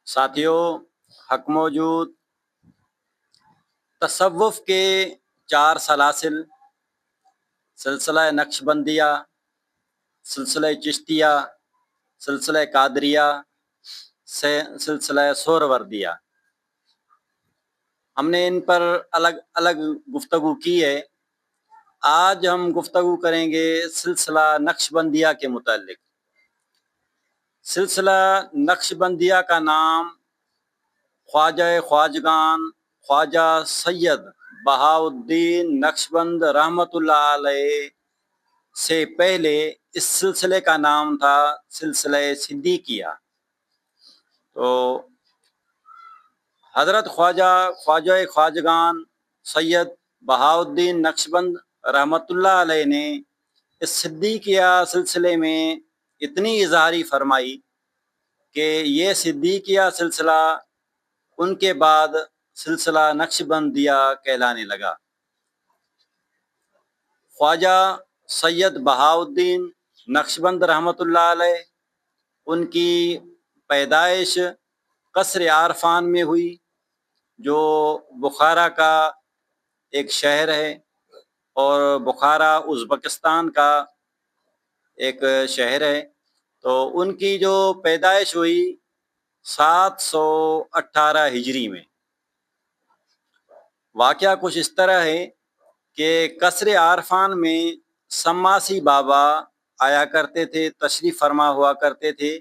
ساتھیوں، حق موجود تصوف کے 4 سلاسل، سلسلہ نقش بندیہ، سلسلہ چشتیہ، سلسلہ قادریہ، سلسلہ سہروردیہ، ہم نے ان پر الگ الگ گفتگو کی ہے۔ آج ہم گفتگو کریں گے سلسلہ نقش بندیہ کے متعلق۔ سلسلہ نقش بندیہ کا نام خواجہ خواجگان خواجہ سید بہاؤالدین نقشبند رحمۃ اللہ علیہ سے پہلے اس سلسلے کا نام تھا سلسلہ صدیقیہ۔ تو حضرت خواجہ خواجگان سید بہاؤالدین نقشبند رحمۃ اللہ علیہ نے اس صدیقیہ سلسلے میں اتنی اظہاری فرمائی کہ یہ صدیقیہ سلسلہ ان کے بعد سلسلہ نقش بندیہ کہلانے لگا۔ خواجہ سید بہاؤالدین نقشبند رحمۃ اللہ علیہ، ان کی پیدائش قصر عارفان میں ہوئی، جو بخارا کا ایک شہر ہے، اور بخارا ازبکستان کا ایک شہر ہے۔ تو ان کی جو پیدائش ہوئی 718 ہجری میں۔ واقعہ کچھ اس طرح ہے کہ قصر عارفان میں سماسی بابا آیا کرتے تھے، تشریف فرما ہوا کرتے تھے،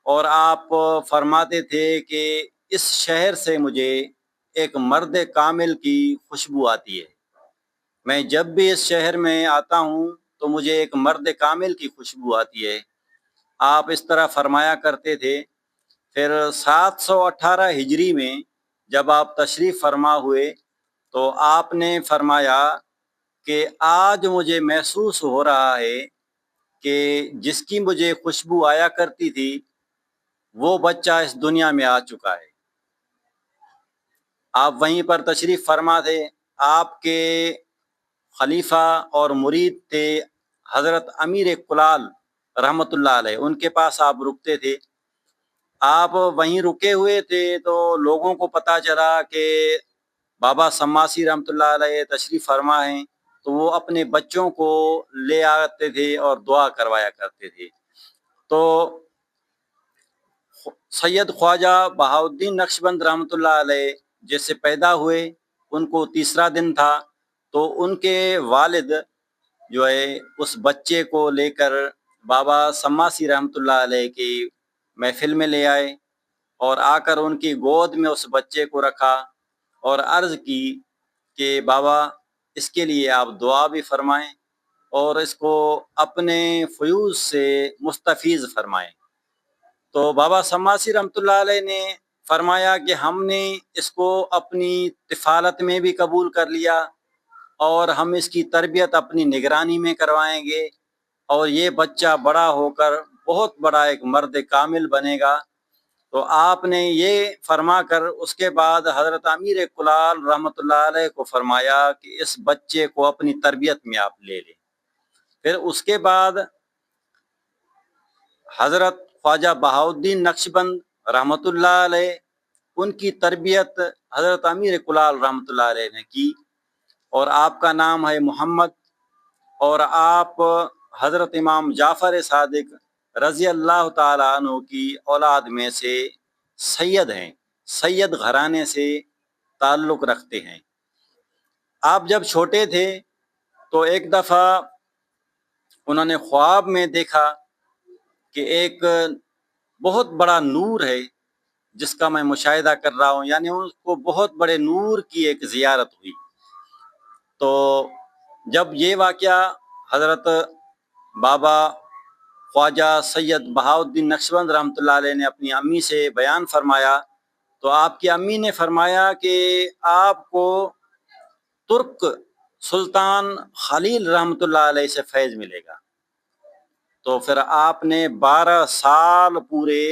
اور آپ فرماتے تھے کہ اس شہر سے مجھے ایک مرد کامل کی خوشبو آتی ہے۔ میں جب بھی اس شہر میں آتا ہوں تو مجھے ایک مرد کامل کی خوشبو آتی ہے، آپ اس طرح فرمایا کرتے تھے۔ پھر 718 ہجری میں جب آپ تشریف فرما ہوئے تو آپ نے فرمایا کہ آج مجھے محسوس ہو رہا ہے کہ جس کی مجھے خوشبو آیا کرتی تھی وہ بچہ اس دنیا میں آ چکا ہے۔ آپ وہیں پر تشریف فرما تھے۔ آپ کے خلیفہ اور مرید تھے حضرت امیر کلال رحمۃ اللہ علیہ، ان کے پاس آپ رکتے تھے۔ آپ وہیں رکے ہوئے تھے تو لوگوں کو پتہ چلا کہ بابا سماسی رحمۃ اللہ علیہ تشریف فرما ہیں، تو وہ اپنے بچوں کو لے آتے تھے اور دعا کروایا کرتے تھے۔ تو سید خواجہ بہاؤالدین نقشبند رحمۃ اللہ علیہ جیسے پیدا ہوئے، ان کو تیسرا دن تھا، تو ان کے والد جو ہے اس بچے کو لے کر بابا سماسی رحمۃ اللہ علیہ کی محفل میں لے آئے، اور آ کر ان کی گود میں اس بچے کو رکھا اور عرض کی کہ بابا اس کے لیے آپ دعا بھی فرمائیں اور اس کو اپنے فیوض سے مستفیض فرمائیں۔ تو بابا سماسی رحمۃ اللہ علیہ نے فرمایا کہ ہم نے اس کو اپنی طفالت میں بھی قبول کر لیا، اور ہم اس کی تربیت اپنی نگرانی میں کروائیں گے، اور یہ بچہ بڑا ہو کر بہت بڑا ایک مرد کامل بنے گا۔ تو آپ نے یہ فرما کر اس کے بعد حضرت امیر کلال رحمۃ اللہ علیہ کو فرمایا کہ اس بچے کو اپنی تربیت میں آپ لے لیں۔ پھر اس کے بعد حضرت خواجہ بہاؤالدین نقشبند رحمۃ اللہ علیہ، ان کی تربیت حضرت امیر کلال رحمۃ اللہ علیہ نے کی، اور آپ کا نام ہے محمد، اور آپ حضرت امام جعفر صادق رضی اللہ تعالیٰ عنہ کی اولاد میں سے سید ہیں، سید گھرانے سے تعلق رکھتے ہیں۔ آپ جب چھوٹے تھے تو ایک دفعہ انہوں نے خواب میں دیکھا کہ ایک بہت بڑا نور ہے جس کا میں مشاہدہ کر رہا ہوں، یعنی اس کو بہت بڑے نور کی ایک زیارت ہوئی۔ تو جب یہ واقعہ حضرت بابا خواجہ سید بہاؤالدین نقشبند رحمۃ اللہ علیہ نے اپنی امی سے بیان فرمایا، تو آپ کی امی نے فرمایا کہ آپ کو ترک سلطان خلیل رحمۃ اللہ علیہ سے فیض ملے گا۔ تو پھر آپ نے 12 سال پورے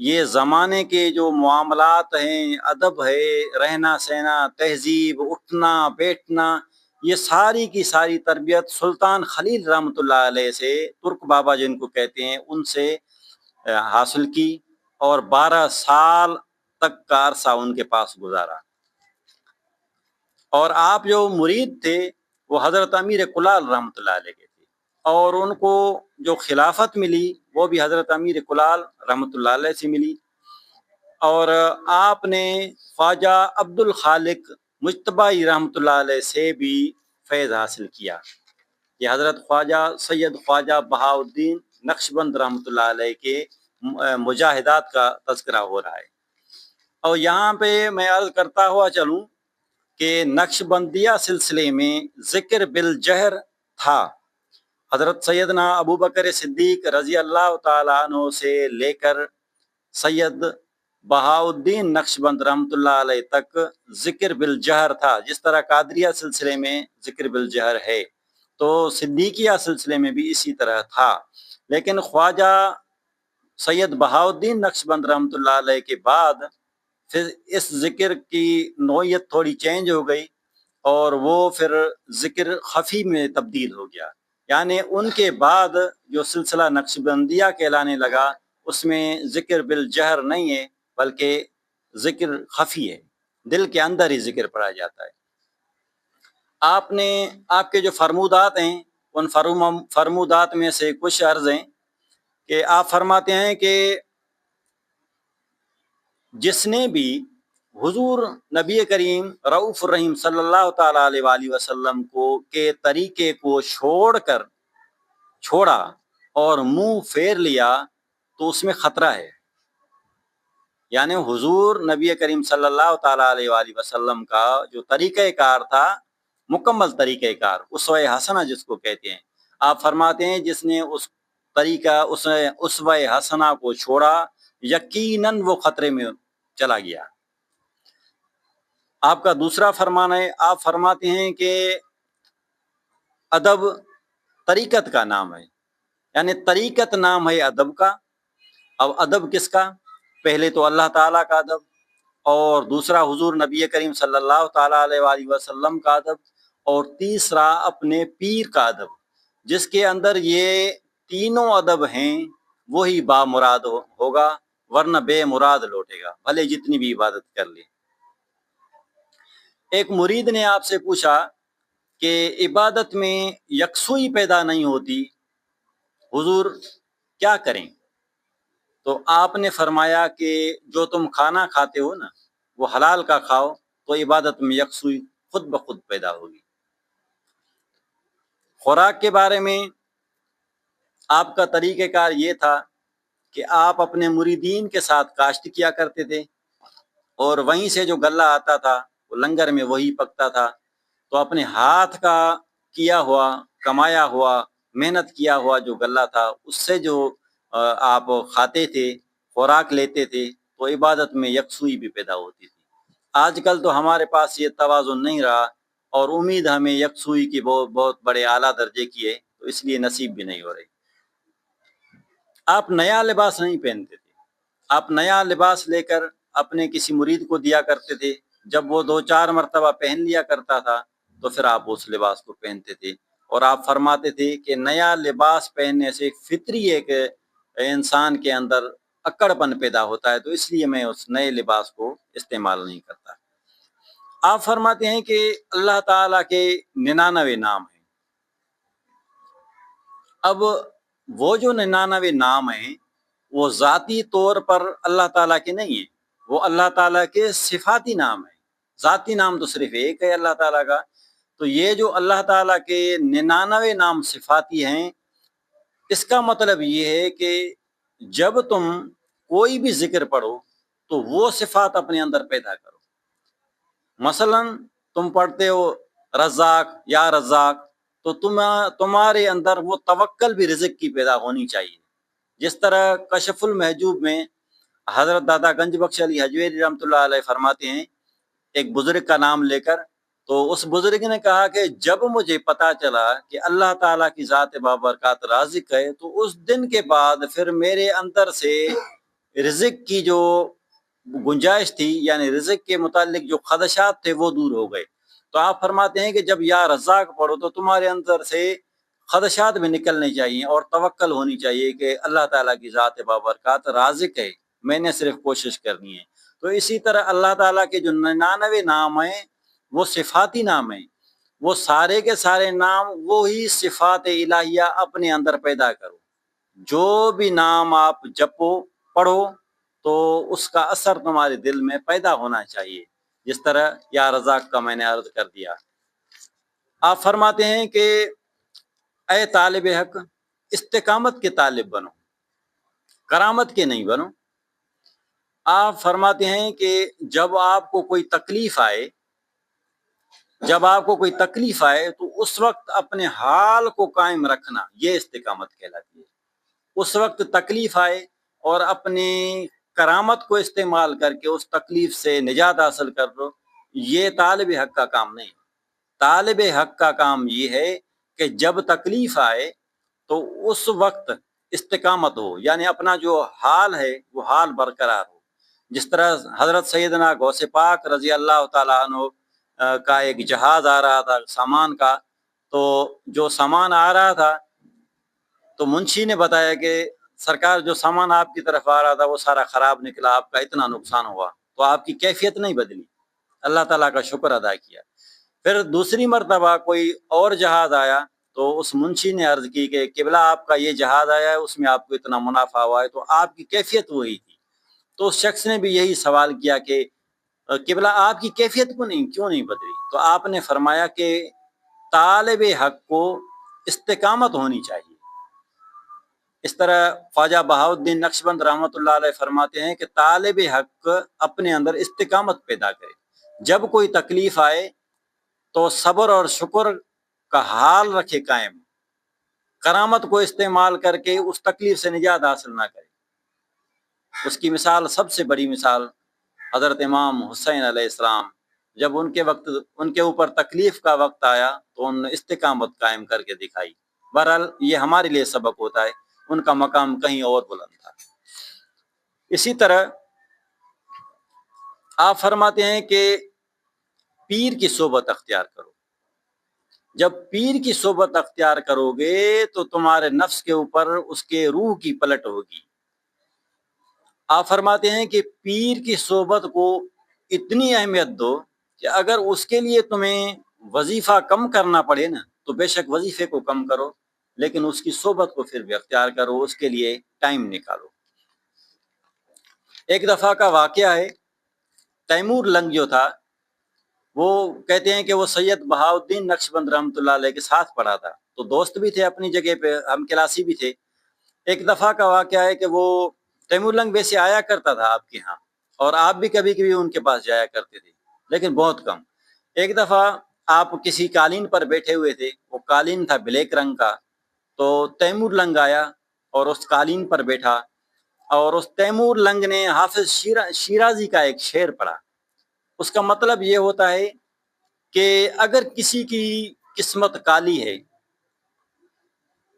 یہ زمانے کے جو معاملات ہیں، ادب ہے، رہنا سہنا، تہذیب، اٹھنا بیٹھنا، یہ ساری کی ساری تربیت سلطان خلیل رحمۃ اللہ علیہ سے، ترک بابا جن کو کہتے ہیں، ان سے حاصل کی۔ اور 12 سال تک کا عرصہ ان کے پاس گزارا۔ اور آپ جو مرید تھے وہ حضرت امیر کلال رحمۃ اللہ علیہ کے تھے، اور ان کو جو خلافت ملی وہ بھی حضرت امیر کلال رحمۃ اللہ علیہ سے ملی۔ اور آپ نے خواجہ عبد الخالق مجتبی رحمۃ اللہ علیہ سے بھی فیض حاصل کیا۔ یہ حضرت خواجہ سید خواجہ بہاؤالدین نقشبند رحمۃ اللہ علیہ کے مجاہدات کا تذکرہ ہو رہا ہے۔ اور یہاں پہ میں عرض کرتا ہوا چلوں کہ نقشبندیہ سلسلے میں ذکر بالجہر تھا۔ حضرت سیدنا ابو بکر صدیق رضی اللہ تعالیٰ عنہ سے لے کر سید بہاؤالدین نقشبند رحمۃ اللہ علیہ تک ذکر بالجہر تھا۔ جس طرح قادریہ سلسلے میں ذکر بالجہر ہے تو صدیقیہ سلسلے میں بھی اسی طرح تھا، لیکن خواجہ سید بہاؤالدین نقشبند رحمۃ اللہ علیہ کے بعد پھر اس ذکر کی نوعیت تھوڑی چینج ہو گئی اور وہ پھر ذکر خفی میں تبدیل ہو گیا، یعنی ان کے بعد جو سلسلہ نقشبندیہ کہلانے لگا اس میں ذکر بالجہر نہیں ہے بلکہ ذکر خفی ہے، دل کے اندر ہی ذکر پڑا جاتا ہے۔ آپ کے جو فرمودات ہیں ان فرمودات میں سے کچھ عرض ہیں کہ آپ فرماتے ہیں کہ جس نے بھی حضور نبی کریم رؤوف الرحیم صلی اللہ تعالیٰ علیہ وآلہ وسلم کے طریقے کو چھوڑا اور منہ پھیر لیا تو اس میں خطرہ ہے، یعنی حضور نبی کریم صلی اللہ تعالیٰ علیہ وآلہ وسلم کا جو طریقہ کار تھا، مکمل طریقہ کار، اسوہ حسنہ جس کو کہتے ہیں، آپ فرماتے ہیں جس نے اس اسوہ حسنہ کو چھوڑا یقیناً وہ خطرے میں چلا گیا۔ آپ کا دوسرا فرمان ہے، آپ فرماتے ہیں کہ ادب طریقت کا نام ہے، یعنی طریقت نام ہے ادب کا۔ اب ادب کس کا؟ پہلے تو اللہ تعالیٰ کا ادب، اور دوسرا حضور نبی کریم صلی اللہ تعالیٰ علیہ وآلہ وسلم کا ادب، اور تیسرا اپنے پیر کا ادب۔ جس کے اندر یہ تینوں ادب ہیں وہی با مراد ہوگا، ورنہ بے مراد لوٹے گا، بھلے جتنی بھی عبادت کر لے۔ ایک مرید نے آپ سے پوچھا کہ عبادت میں یکسوئی پیدا نہیں ہوتی، حضور کیا کریں؟ تو آپ نے فرمایا کہ جو تم کھانا کھاتے ہو نا وہ حلال کا کھاؤ تو عبادت میں یکسوئی خود بخود پیدا ہوگی۔ خوراک کے بارے میں آپ کا طریقہ کار یہ تھا کہ آپ اپنے مریدین کے ساتھ کاشت کیا کرتے تھے، اور وہیں سے جو غلہ آتا تھا وہ لنگر میں وہی پکتا تھا، تو اپنے ہاتھ کا کیا ہوا، کمایا ہوا، محنت کیا ہوا جو غلہ تھا اس سے جو آپ کھاتے تھے، خوراک لیتے تھے، تو عبادت میں یکسوئی بھی پیدا ہوتی تھی۔ آج کل تو ہمارے پاس یہ توازن نہیں رہا، اور امید ہمیں یکسوئی کی بہت بڑے اعلیٰ درجے کی ہے، تو اس لیے نصیب بھی نہیں ہو رہی۔ آپ نیا لباس نہیں پہنتے تھے، آپ نیا لباس لے کر اپنے کسی مرید کو دیا کرتے تھے، جب وہ 2-4 مرتبہ پہن لیا کرتا تھا تو پھر آپ اس لباس کو پہنتے تھے، اور آپ فرماتے تھے کہ نیا لباس پہننے سے فطری ایک انسان کے اندر اکڑ پن پیدا ہوتا ہے، تو اس لیے میں اس نئے لباس کو استعمال نہیں کرتا۔ آپ فرماتے ہیں کہ اللہ تعالیٰ کے 99 نام ہیں۔ اب وہ جو 99 نام ہیں وہ ذاتی طور پر اللہ تعالیٰ کے نہیں ہیں، وہ اللہ تعالیٰ کے صفاتی نام ہیں۔ ذاتی نام تو صرف ایک ہے اللہ تعالیٰ کا، تو یہ جو اللہ تعالیٰ کے 99 نام صفاتی ہیں، اس کا مطلب یہ ہے کہ جب تم کوئی بھی ذکر پڑھو تو وہ صفات اپنے اندر پیدا کرو۔ مثلا تم پڑھتے ہو رزاق یا رزاق، تو تمہارے اندر وہ توکل بھی رزق کی پیدا ہونی چاہیے۔ جس طرح کشف المحجوب میں حضرت دادا گنج بخش علی حجویری رحمۃ اللہ علیہ فرماتے ہیں ایک بزرگ کا نام لے کر، تو اس بزرگ نے کہا کہ جب مجھے پتا چلا کہ اللہ تعالیٰ کی ذات بابرکات رازق ہے، تو اس دن کے بعد پھر میرے اندر سے رزق کی جو گنجائش تھی، یعنی رزق کے متعلق جو خدشات تھے وہ دور ہو گئے۔ تو آپ فرماتے ہیں کہ جب یا رزاق پڑھو تو تمہارے اندر سے خدشات بھی نکلنے چاہیے، اور توکل ہونی چاہیے کہ اللہ تعالیٰ کی ذات بابرکات رازق ہے، میں نے صرف کوشش کرنی ہے۔ تو اسی طرح اللہ تعالیٰ کے جو 99 نام ہیں وہ صفاتی نام ہیں، وہ سارے کے سارے نام وہی صفات الہیہ اپنے اندر پیدا کرو۔ جو بھی نام آپ جپو پڑھو تو اس کا اثر تمہارے دل میں پیدا ہونا چاہیے، جس طرح یا رزاق کا میں نے عرض کر دیا۔ آپ فرماتے ہیں کہ اے طالب حق، استقامت کے طالب بنو، کرامت کے نہیں بنو۔ آپ فرماتے ہیں کہ جب آپ کو کوئی تکلیف آئے تو اس وقت اپنے حال کو قائم رکھنا، یہ استقامت کہلاتی ہے۔ اس وقت تکلیف آئے اور اپنی کرامت کو استعمال کر کے اس تکلیف سے نجات حاصل کر لو، یہ طالب حق کا کام نہیں۔ طالب حق کا کام یہ ہے کہ جب تکلیف آئے تو اس وقت استقامت ہو، یعنی اپنا جو حال ہے وہ حال برقرار ہو۔ جس طرح حضرت سیدنا غوث پاک رضی اللہ تعالیٰ عنہ کا ایک جہاز آ رہا تھا سامان کا، تو جو سامان آ رہا تھا تو منشی نے بتایا کہ سرکار جو سامان آپ کی طرف آ رہا تھا وہ سارا خراب نکلا، آپ کا اتنا نقصان ہوا، تو آپ کی کیفیت نہیں بدلی، اللہ تعالیٰ کا شکر ادا کیا۔ پھر دوسری مرتبہ کوئی اور جہاز آیا تو اس منشی نے عرض کی کہ قبلہ آپ کا یہ جہاز آیا ہے، اس میں آپ کو اتنا منافع ہوا ہے، تو آپ کی کیفیت وہی تھی۔ تو اس شخص نے بھی یہی سوال کیا کہ قبلہ آپ کی کیفیت کیوں نہیں بدلی؟ تو آپ نے فرمایا کہ طالب حق کو استقامت ہونی چاہیے۔ اس طرح خواجہ بہاؤالدین نقشبند رحمۃ اللہ علیہ فرماتے ہیں کہ طالب حق اپنے اندر استقامت پیدا کرے، جب کوئی تکلیف آئے تو صبر اور شکر کا حال رکھے قائم، کرامت کو استعمال کر کے اس تکلیف سے نجات حاصل نہ کرے۔ اس کی مثال، سب سے بڑی مثال، حضرت امام حسین علیہ السلام، جب ان کے اوپر تکلیف کا وقت آیا تو انہوں نے استقامت قائم کر کے دکھائی۔ بہرحال یہ ہمارے لیے سبق ہوتا ہے، ان کا مقام کہیں اور بلند تھا۔ اسی طرح آپ فرماتے ہیں کہ پیر کی صحبت اختیار کرو۔ جب پیر کی صحبت اختیار کرو گے تو تمہارے نفس کے اوپر اس کے روح کی پلٹ ہوگی۔ آپ فرماتے ہیں کہ پیر کی صحبت کو اتنی اہمیت دو کہ اگر اس کے لیے تمہیں وظیفہ کم کرنا پڑے نا تو بے شک وظیفے کو کم کرو، لیکن اس کی صحبت کو پھر بھی اختیار کرو، اس کے لیے ٹائم نکالو۔ ایک دفعہ کا واقعہ ہے، تیمور لنگ جو تھا وہ کہتے ہیں کہ وہ سید بہاؤالدین نقشبند رحمۃ اللہ علیہ کے ساتھ پڑھا تھا، تو دوست بھی تھے اپنی جگہ پہ، ہم کلاسی بھی تھے۔ ایک دفعہ کا واقعہ ہے کہ وہ تیمور لنگ ویسے آیا کرتا تھا آپ کے ہاں، اور آپ بھی کبھی کبھی ان کے پاس جایا کرتے تھے، لیکن بہت کم۔ ایک دفعہ آپ کسی قالین پر بیٹھے ہوئے تھے، وہ قالین تھا بلیک رنگ کا، تو تیمور لنگ آیا اور اس قالین پر بیٹھا، اور اس تیمور لنگ نے حافظ شیرازی کا ایک شعر پڑھا۔ اس کا مطلب یہ ہوتا ہے کہ اگر کسی کی قسمت کالی ہے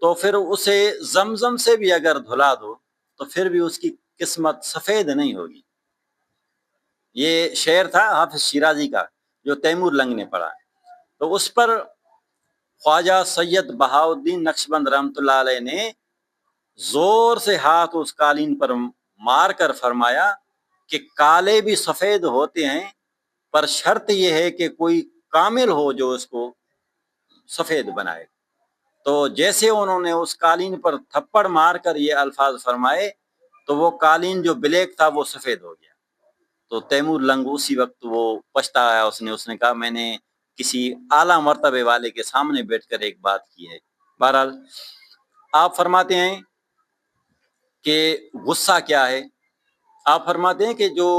تو پھر اسے زمزم سے بھی اگر دھلا دو تو پھر بھی اس کی قسمت سفید نہیں ہوگی۔ یہ شعر تھا حافظ شیرازی کا جو تیمور لنگ نے پڑھا، تو اس پر خواجہ سید بہاؤالدین نقشبند رحمۃ اللہ علیہ نے زور سے ہاتھ اس قالین پر مار کر فرمایا کہ کالے بھی سفید ہوتے ہیں، پر شرط یہ ہے کہ کوئی کامل ہو جو اس کو سفید بنائے۔ تو جیسے انہوں نے اس قالین پر تھپڑ مار کر یہ الفاظ فرمائے تو وہ قالین جو بلیک تھا وہ سفید ہو گیا۔ تو تیمور لنگ اسی وقت وہ پچھتایا، اس نے کہا میں نے کسی اعلیٰ مرتبے والے کے سامنے بیٹھ کر ایک بات کی ہے۔ بہرحال آپ فرماتے ہیں کہ غصہ کیا ہے؟ آپ فرماتے ہیں کہ جو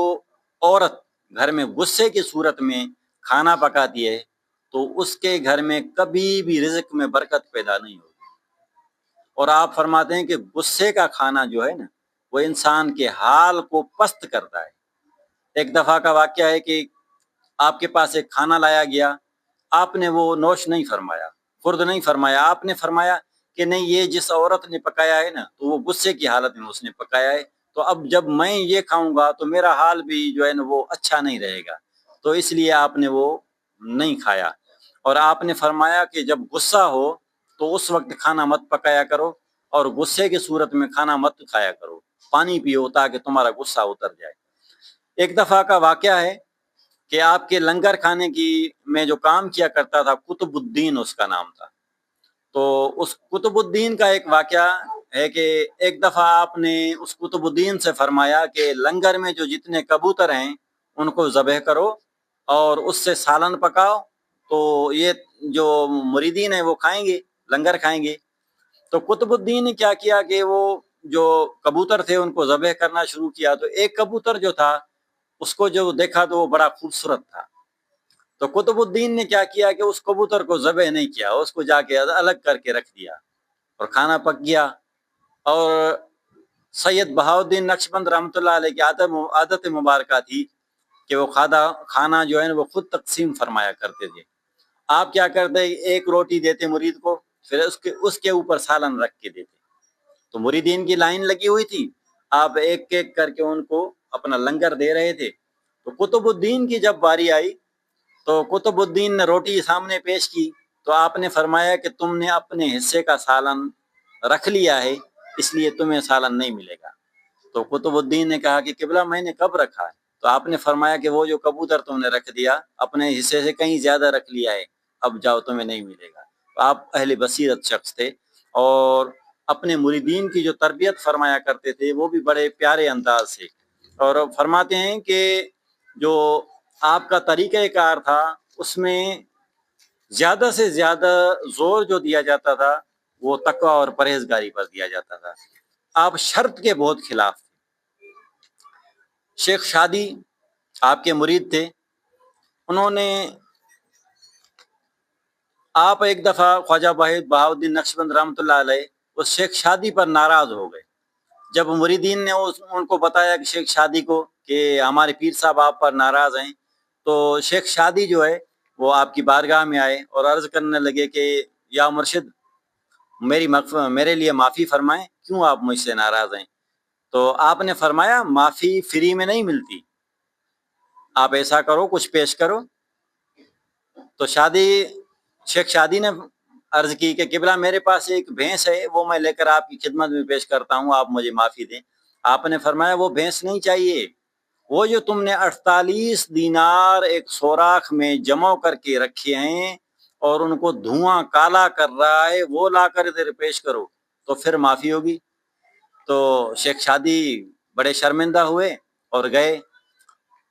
عورت گھر میں غصے کی صورت میں کھانا پکاتی ہے تو اس کے گھر میں کبھی بھی رزق میں برکت پیدا نہیں ہوگی۔ اور آپ فرماتے ہیں کہ غصے کا کھانا جو ہے نا وہ انسان کے حال کو پست کرتا ہے۔ ایک دفعہ کا واقعہ ہے کہ آپ کے پاس ایک کھانا لایا گیا، آپ نے وہ نوش نہیں فرمایا، خرد نہیں فرمایا، آپ نے فرمایا کہ نہیں یہ جس عورت نے پکایا ہے نا تو وہ غصے کی حالت میں اس نے پکایا ہے، تو اب جب میں یہ کھاؤں گا تو میرا حال بھی جو ہے نا وہ اچھا نہیں رہے گا، تو اس لیے آپ نے وہ نہیں کھایا۔ اور آپ نے فرمایا کہ جب غصہ ہو تو اس وقت کھانا مت پکایا کرو اور غصے کی صورت میں کھانا مت کھایا کرو، پانی پیو تاکہ تمہارا غصہ اتر جائے۔ ایک دفعہ کا واقعہ ہے کہ آپ کے لنگر کھانے کی میں جو کام کیا کرتا تھا، قطب الدین اس کا نام تھا، تو اس قطب الدین کا ایک واقعہ ہے کہ ایک دفعہ آپ نے اس قطب الدین سے فرمایا کہ لنگر میں جو جتنے کبوتر ہیں ان کو ذبح کرو اور اس سے سالن پکاؤ، تو یہ جو مریدین ہیں وہ کھائیں گے، لنگر کھائیں گے۔ تو قطب الدین نے کیا کیا کہ وہ جو کبوتر تھے ان کو ذبح کرنا شروع کیا، تو ایک کبوتر جو تھا اس کو جو دیکھا تو وہ بڑا خوبصورت تھا، تو قطب الدین نے کیا کیا کہ اس کبوتر کو ذبح نہیں کیا، اس کو جا کے الگ کر کے رکھ دیا اور کھانا پک گیا۔ اور سید بہاؤالدین نقشبند رحمۃ اللہ علیہ کی عادت مبارکہ تھی کہ وہ کھانا جو ہے وہ خود تقسیم فرمایا کرتے تھے۔ آپ کیا کرتے، ایک روٹی دیتے مرید کو، پھر اس کے اوپر سالن رکھ کے دیتے، تو مریدین کی لائن لگی ہوئی تھی، آپ ایک ایک کر کے ان کو اپنا لنگر دے رہے تھے۔ تو قطب الدین کی جب باری آئی تو قطب الدین نے روٹی سامنے پیش کی، تو آپ نے فرمایا کہ تم نے اپنے حصے کا سالن رکھ لیا ہے، اس لیے تمہیں سالن نہیں ملے گا۔ تو قطب الدین نے کہا کہ قبلہ میں نے کب رکھا ہے؟ تو آپ نے فرمایا کہ وہ جو کبوتر تم نے رکھ دیا اپنے حصے سے کہیں زیادہ رکھ لیا ہے، اب جاؤ تمہیں نہیں ملے گا۔ تو آپ اہل بصیرت شخص تھے اور اپنے مریدین کی جو تربیت فرمایا کرتے تھے وہ بھی بڑے پیارے انداز سے، اور فرماتے ہیں کہ جو آپ کا طریقہ کار تھا اس میں زیادہ سے زیادہ زور جو دیا جاتا تھا وہ تقویٰ اور پرہیزگاری پر دیا جاتا تھا۔ آپ شرط کے بہت خلاف تھے۔ شیخ شادی آپ کے مرید تھے، انہوں نے آپ ایک دفعہ خواجہ بہاؤالدین نقشبند رحمۃ اللہ علیہ اس شیخ شادی پر ناراض ہو گئے۔ جب مریدین نے ان کو بتایا کہ شیخ شادی کو کہ ہمارے پیر صاحب آپ پر ناراض ہیں، تو شیخ شادی جو ہے وہ آپ کی بارگاہ میں آئے اور عرض کرنے لگے کہ یا مرشد میرے لیے معافی فرمائیں، کیوں آپ مجھ سے ناراض ہیں؟ تو آپ نے فرمایا معافی فری میں نہیں ملتی، آپ ایسا کرو کچھ پیش کرو۔ تو شیخ شادی نے عرض کی کہ قبلہ میرے پاس ایک بھینس ہے، وہ میں لے کر آپ کی خدمت میں پیش کرتا ہوں، آپ مجھے معافی دیں۔ آپ نے فرمایا وہ بھینس نہیں چاہیے، وہ جو تم نے 48 دینار ایک سوراخ میں جمع کر کے رکھے ہیں اور ان کو دھواں کالا کر رہا ہے، وہ لا کر ادھر پیش کرو تو پھر معافی ہوگی۔ تو شیخ شادی بڑے شرمندہ ہوئے اور گئے۔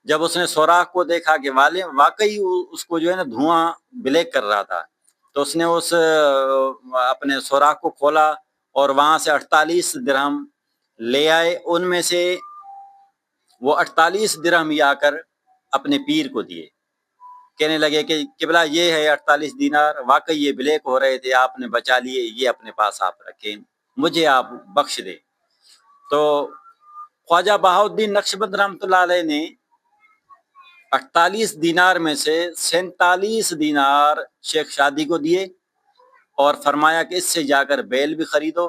جب اس نے سوراخ کو دیکھا کہ واقعی اس کو جو ہے نا دھواں بلیک کر رہا تھا، تو اس نے اس اپنے سوراخ کو کھولا اور وہاں سے 48 درہم لے آئے۔ ان میں سے وہ 48 درہم ہی آ کر اپنے پیر کو دیے، کہنے لگے کہ قبلہ یہ ہے 48 دینار، واقعی یہ بلیک ہو رہے تھے، آپ نے بچا لیے، یہ اپنے پاس آپ رکھیں، مجھے آپ بخش دے۔ تو خواجہ بہاؤالدین نقشبند رحمۃ اللہ علیہ نے 48 دینار میں سے 47 دینار شیخ شادی کو دیے اور فرمایا کہ اس سے جا کر بیل بھی خریدو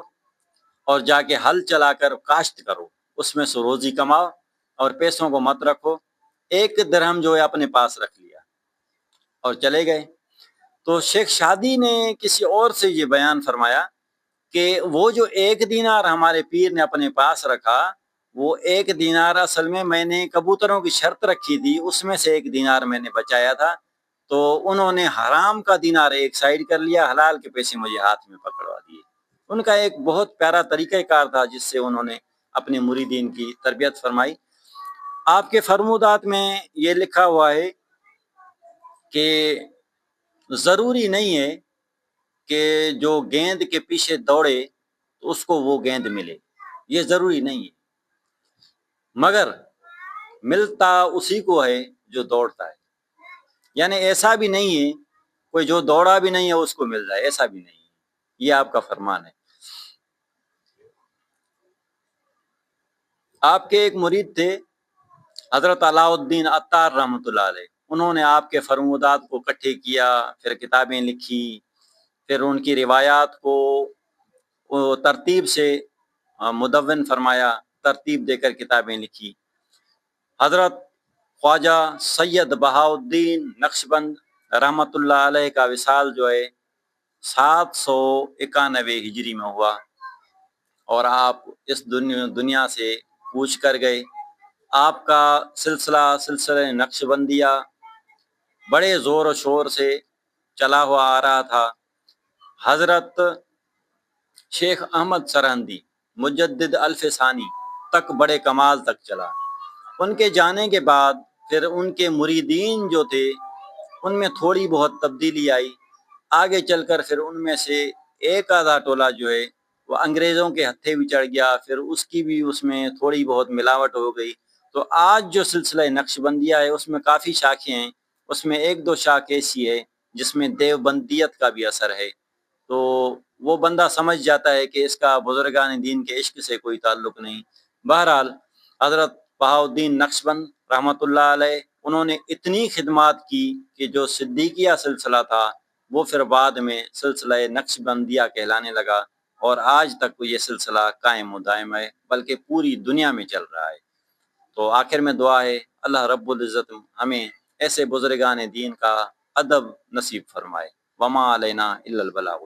اور جا کے ہل چلا کر کاشت کرو، اس میں سے روزی کماؤ اور پیسوں کو مت رکھو۔ 1 درہم جو ہے اپنے پاس رکھ لیا اور چلے گئے۔ تو شیخ شادی نے کسی اور سے یہ بیان فرمایا کہ وہ جو 1 دینار ہمارے پیر نے اپنے پاس رکھا، وہ 1 دینار اصل میں نے کبوتروں کی شرط رکھی تھی، اس میں سے 1 دینار میں نے بچایا تھا، تو انہوں نے حرام کا دینار ایک سائڈ کر لیا، حلال کے پیسے مجھے ہاتھ میں پکڑوا دیے۔ ان کا ایک بہت پیارا طریقہ کار تھا جس سے انہوں نے اپنے مریدین کی تربیت فرمائی۔ آپ کے فرمودات میں یہ لکھا ہوا ہے کہ ضروری نہیں ہے کہ جو گیند کے پیچھے دوڑے تو اس کو وہ گیند ملے، یہ ضروری نہیں ہے، مگر ملتا اسی کو ہے جو دوڑتا ہے۔ یعنی ایسا بھی نہیں ہے کوئی جو دوڑا بھی نہیں ہے اس کو مل جائے، ایسا بھی نہیں ہے، یہ آپ کا فرمان ہے۔ آپ کے ایک مرید تھے حضرت علاء الدین عطار رحمۃ اللہ علیہ، انہوں نے آپ کے فرمودات کو اکٹھے کیا، پھر کتابیں لکھی، پھر ان کی روایات کو ترتیب سے مدون فرمایا، ترتیب دے کر کتابیں لکھی۔ حضرت خواجہ سید بہاؤالدین نقشبند رحمۃ اللہ علیہ کا وصال جو ہے 791 ہجری میں ہوا، اور آپ اس دنیا سے کوچ کر گئے۔ آپ کا سلسلہ نقش بندیہ بڑے زور و شور سے چلا ہوا آ رہا تھا۔ حضرت شیخ احمد سرہندی مجدد الف ثانی تک بڑے کمال تک چلا۔ ان کے جانے کے بعد پھر ان کے مریدین جو تھے ان میں تھوڑی بہت تبدیلی آئی۔ آگے چل کر پھر ان میں سے ایک آدھا ٹولہ جو ہے وہ انگریزوں کے ہتھے بھی چڑھ گیا، پھر اس کی بھی اس میں تھوڑی بہت ملاوٹ ہو گئی۔ تو آج جو سلسلہ نقش بندیہ ہے اس میں کافی شاخیں ہیں، اس میں ایک دو شاخ ایسی ہے جس میں دیوبندیت کا بھی اثر ہے، تو وہ بندہ سمجھ جاتا ہے کہ اس کا بزرگان دین کے عشق سے کوئی تعلق نہیں۔ بہرحال حضرت بہاؤالدین نقشبند رحمۃ اللہ علیہ انہوں نے اتنی خدمات کی کہ جو صدیقیہ سلسلہ تھا وہ پھر بعد میں سلسلہ نقش بندیہ کہلانے لگا، اور آج تک یہ سلسلہ قائم و دائم ہے، بلکہ پوری دنیا میں چل رہا ہے۔ تو آخر میں دعا ہے اللہ رب العزت ہمیں ایسے بزرگان دین کا ادب نصیب فرمائے۔ وما علینا الا البلاغ۔